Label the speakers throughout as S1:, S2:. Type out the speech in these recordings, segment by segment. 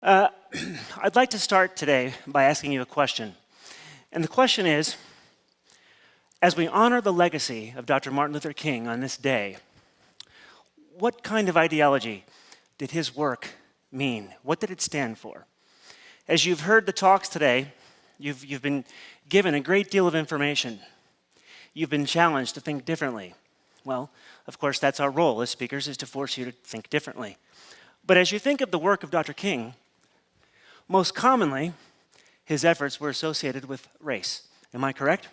S1: Uh, I'd like to start today by asking you a question. And the question is, as we honor the legacy of Dr. Martin Luther King on this day, what kind of ideology did his work mean? What did it stand for? As you've heard the talks today, you've been given a great deal of information. You've been challenged to think differently. Well, of course, that's our role as speakers, is to force you to think differently. But as you think of the work of Dr. King, most commonly, his efforts were associated with race. Am I correct?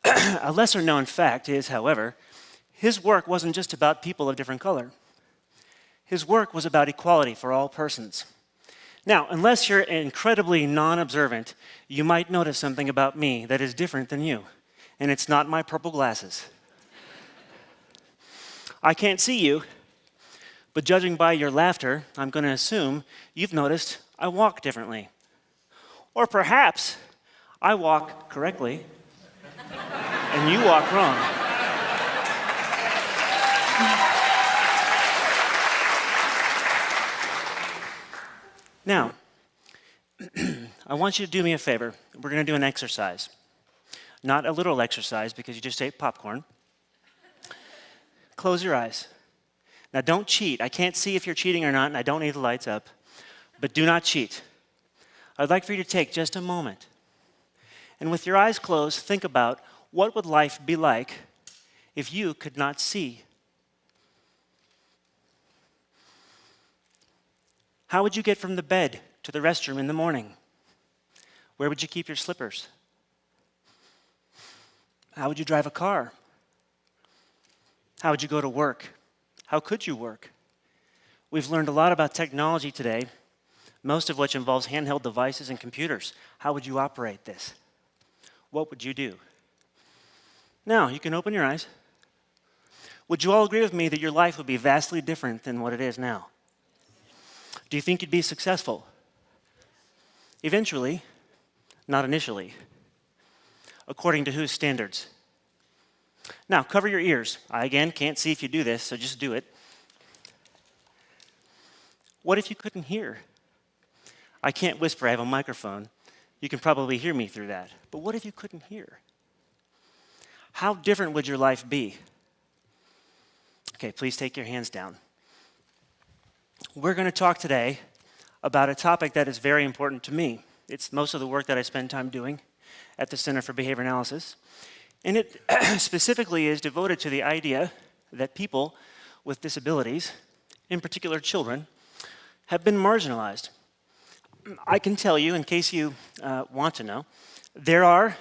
S1: A lesser-known fact is, however, his work wasn't just about people of different color. His work was about equality for all persons. Now, unless you're incredibly non-observant, you might notice something about me that is different than you, and it's not my purple glasses. I can't see you, but judging by your laughter, I'm going to assume you've noticed I walk differently. Or perhaps I walk correctly and you walk wrong. Now, I want you to do me a favor. We're going to do an exercise. Not a literal exercise because you just ate popcorn. Close your eyes. Now, don't cheat. I can't see if you're cheating or not, and I don't need the lights up. But do not cheat. I'd like for you to take just a moment. And with your eyes closed, think about what would life be like if you could not see? How would you get from the bed to the restroom in the morning? Where would you keep your slippers? How would you drive a car? How would you go to work? How could you work? We've learned a lot about technology today, most of which involves handheld devices and computers. How would you operate this? What would you do? Now, you can open your eyes. Would you all agree with me that your life would be vastly different than what it is now? Do you think you'd be successful? Eventually, not initially. According to whose standards? Now, cover your ears. I, again, can't see if you do this, so just do it. What if you couldn't hear? I can't whisper, I have a microphone. You can probably hear me through that. But what if you couldn't hear? How different would your life be? Okay, please take your hands down. We're going to talk today about a topic that is very important to me. It's most of the work that I spend time doing at the Center for Behavior Analysis. And it specifically is devoted to the idea that people with disabilities, in particular children, have been marginalized. I can tell you, in case you want to know, there are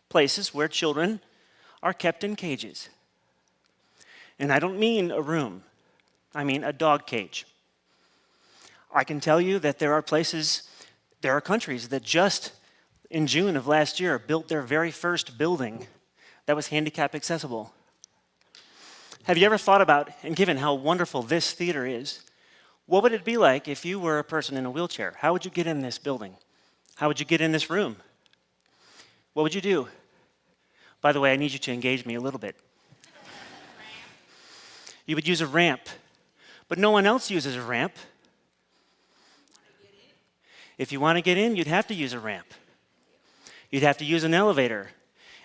S1: places where children are kept in cages. And I don't mean a room. I mean a dog cage. I can tell you that there are countries that just in June of last year built their very first building that was handicap accessible. Have you ever thought about, and given how wonderful this theater is, what would it be like if you were a person in a wheelchair? How would you get in this building? How would you get in this room? What would you do? By the way, I need you to engage me a little bit. You would use a ramp, but no one else uses a ramp. If you want to get in, you'd have to use a ramp. You'd have to use an elevator,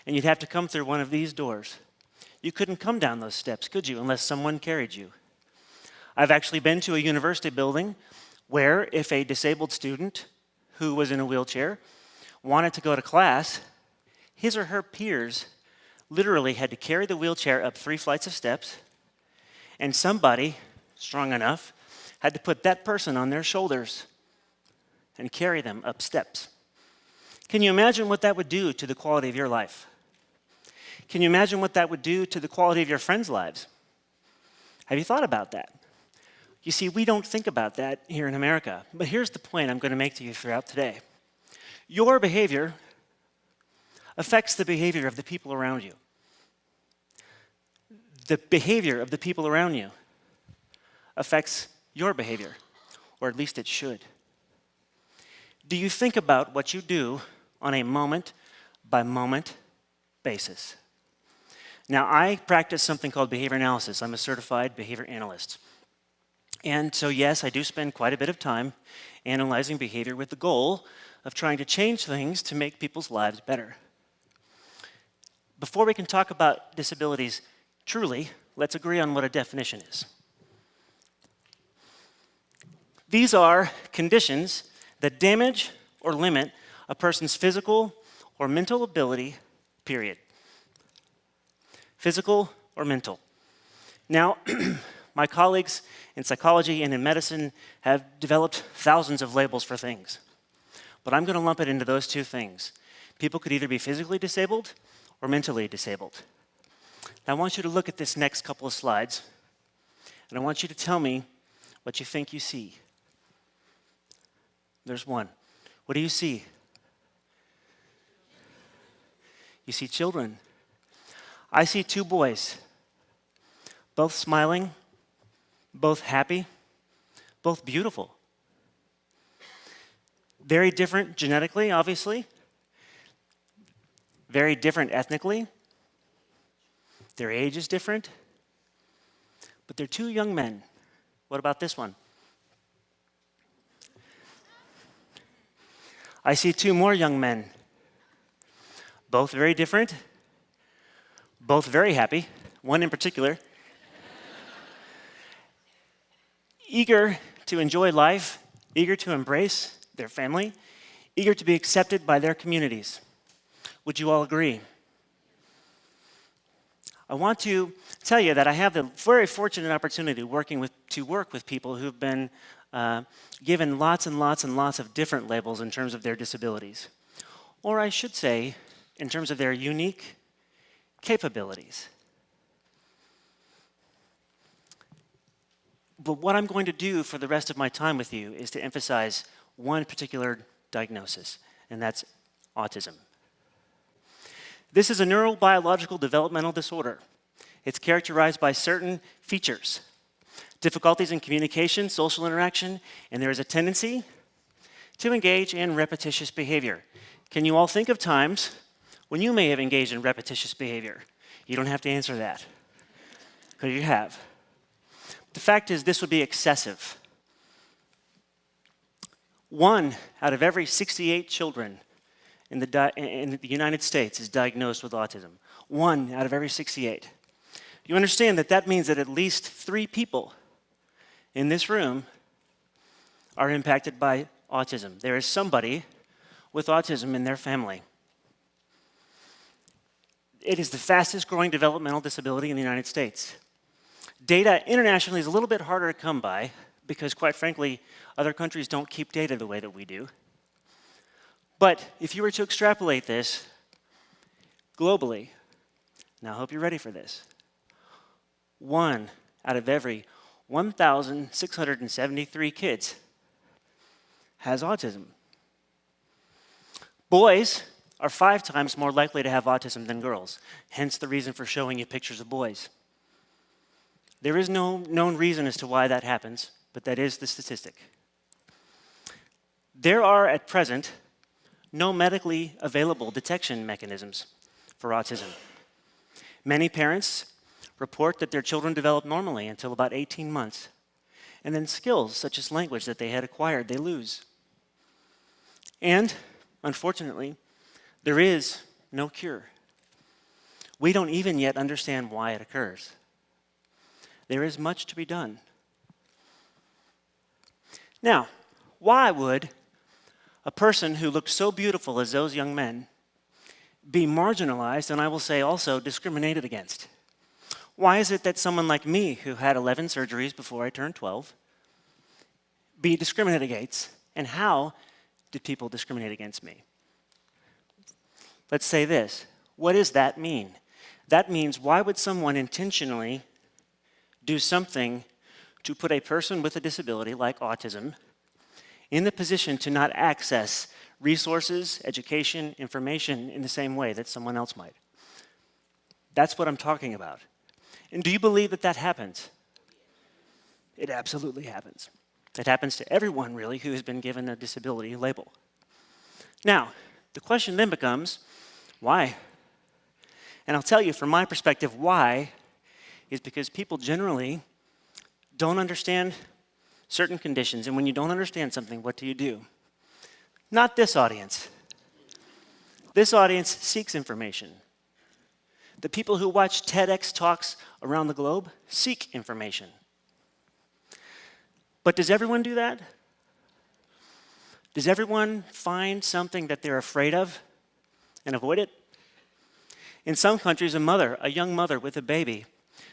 S1: and you'd have to come through one of these doors. You couldn't come down those steps, could you, unless someone carried you? I've actually been to a university building where if a disabled student who was in a wheelchair wanted to go to class, his or her peers literally had to carry the wheelchair up 3 flights of steps, and somebody strong enough had to put that person on their shoulders and carry them up steps. Can you imagine what that would do to the quality of your life? Can you imagine what that would do to the quality of your friends' lives? Have you thought about that? You see, we don't think about that here in America. But here's the point I'm going to make to you throughout today. Your behavior affects the behavior of the people around you. The behavior of the people around you affects your behavior, or at least it should. Do you think about what you do on a moment-by-moment basis? Now, I practice something called behavior analysis. I'm a certified behavior analyst. And so yes, I do spend quite a bit of time analyzing behavior with the goal of trying to change things to make people's lives better. Before we can talk about disabilities truly, let's agree on what a definition is. These are conditions that damage or limit a person's physical or mental ability, period. Physical or mental. Now, my colleagues in psychology and in medicine have developed thousands of labels for things. But I'm going to lump it into those two things. People could either be physically disabled or mentally disabled. Now, I want you to look at this next couple of slides, and I want you to tell me what you think you see. There's one. What do you see? You see children. I see two boys, both smiling, both happy, both beautiful. Very different genetically, obviously. Very different ethnically. Their age is different. But they're two young men. What about this one? I see two more young men. Both very different. Both very happy. One in particular. Eager to enjoy life. Eager to embrace their family. Eager to be accepted by their communities. Would you all agree? I want to tell you that I have the very fortunate opportunity to work with people who've been given lots and lots and lots of different labels in terms of their disabilities. Or I should say, in terms of their unique capabilities. But what I'm going to do for the rest of my time with you is to emphasize one particular diagnosis, and that's autism. This is a neurobiological developmental disorder. It's characterized by certain features, difficulties in communication, social interaction, and there is a tendency to engage in repetitious behavior. Can you all think of times when you may have engaged in repetitious behavior? You don't have to answer that, because you have. The fact is, this would be excessive. 1 out of every 68 children in the United States is diagnosed with autism. 1 out of every 68. You understand that that means that at least 3 people in this room are impacted by autism. There is somebody with autism in their family. It is the fastest growing developmental disability in the United States. Data internationally is a little bit harder to come by because, quite frankly, other countries don't keep data the way that we do. But if you were to extrapolate this globally, now I hope you're ready for this, 1 out of every 1,673 kids has autism. Boys are 5 times more likely to have autism than girls, hence the reason for showing you pictures of boys. There is no known reason as to why that happens, but that is the statistic. There are, at present, no medically available detection mechanisms for autism. Many parents report that their children develop normally until about 18 months, and then skills such as language that they had acquired, they lose. And, unfortunately, there is no cure. We don't even yet understand why it occurs. There is much to be done. Now, why would a person who looked so beautiful as those young men be marginalized, and I will say also discriminated against? Why is it that someone like me, who had 11 surgeries before I turned 12, be discriminated against, and how did people discriminate against me? Let's say this. What does that mean? That means, why would someone intentionally do something to put a person with a disability like autism in the position to not access resources, education, information in the same way that someone else might? That's what I'm talking about. And do you believe that that happens? It absolutely happens. It happens to everyone, really, who has been given a disability label. Now, the question then becomes, why? And I'll tell you, from my perspective, why is because people generally don't understand certain conditions, and when you don't understand something, what do? Not this audience. This audience seeks information. The people who watch TEDx talks around the globe seek information. But does everyone do that? Does everyone find something that they're afraid of and avoid it? In some countries, a young mother with a baby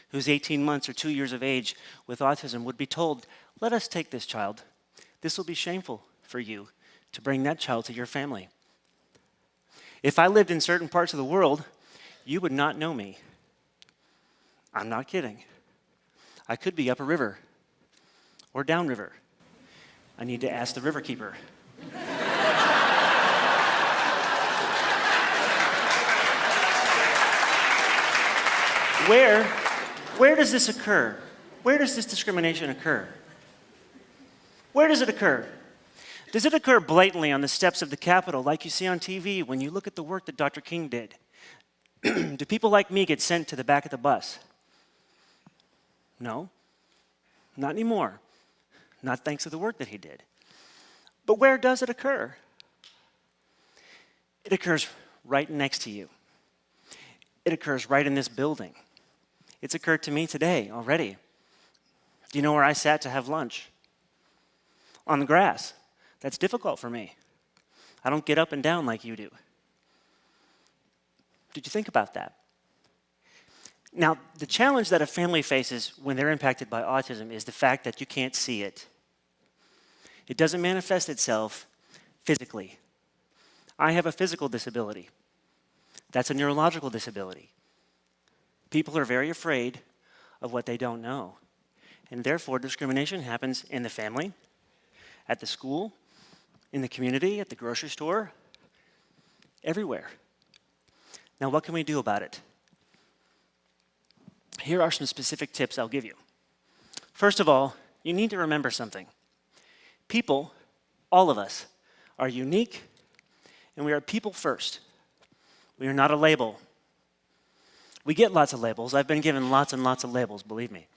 S1: who's 18 months or 2 years of age with autism would be told, let us take this child. This will be shameful for you to bring that child to your family. If I lived in certain parts of the world, you would not know me. I'm not kidding. I could be up a river or downriver. I need to ask the river keeper. Where does this occur? Where does this discrimination occur? Where does it occur? Does it occur blatantly on the steps of the Capitol, like you see on TV when you look at the work that Dr. King did? Do people like me get sent to the back of the bus? No, not anymore. Not thanks to the work that he did. But where does it occur? It occurs right next to you. It occurs right in this building. It's occurred to me today already. Do you know where I sat to have lunch? On the grass. That's difficult for me. I don't get up and down like you do. Did you think about that? Now, the challenge that a family faces when they're impacted by autism is the fact that you can't see it. It doesn't manifest itself physically. I have a physical disability. That's a neurological disability. People are very afraid of what they don't know. And therefore, discrimination happens in the family, at the school, in the community, at the grocery store, everywhere. Now, what can we do about it? Here are some specific tips I'll give you. First of all, you need to remember something. People, all of us, are unique, and we are people first. We are not a label. We get lots of labels. I've been given lots and lots of labels, believe me.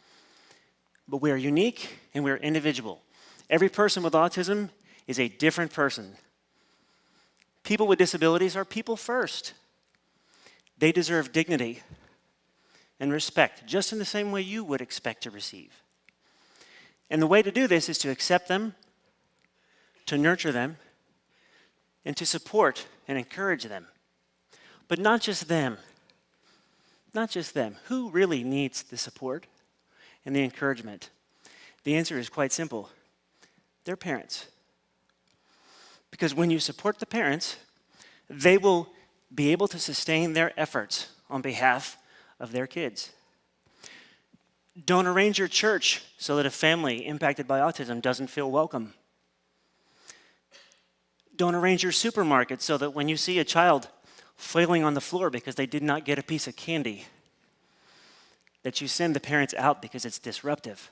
S1: But we are unique and we are individual. Every person with autism is a different person. People with disabilities are people first. They deserve dignity and respect, just in the same way you would expect to receive. And the way to do this is to accept them, to nurture them, and to support and encourage them. But not just them. Not just them. Who really needs the support and the encouragement? The answer is quite simple. Their parents. Because when you support the parents, they will be able to sustain their efforts on behalf of their kids. Don't arrange your church so that a family impacted by autism doesn't feel welcome. Don't arrange your supermarket so that when you see a child flailing on the floor because they did not get a piece of candy, that you send the parents out because it's disruptive.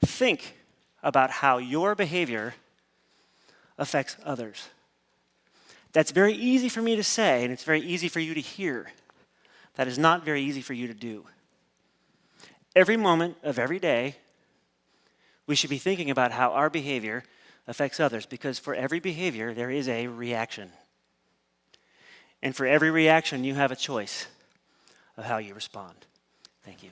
S1: Think about how your behavior affects others. That's very easy for me to say, and it's very easy for you to hear. That is not very easy for you to do. Every moment of every day, we should be thinking about how our behavior affects others, because for every behavior, there is a reaction. And for every reaction, you have a choice of how you respond. Thank you.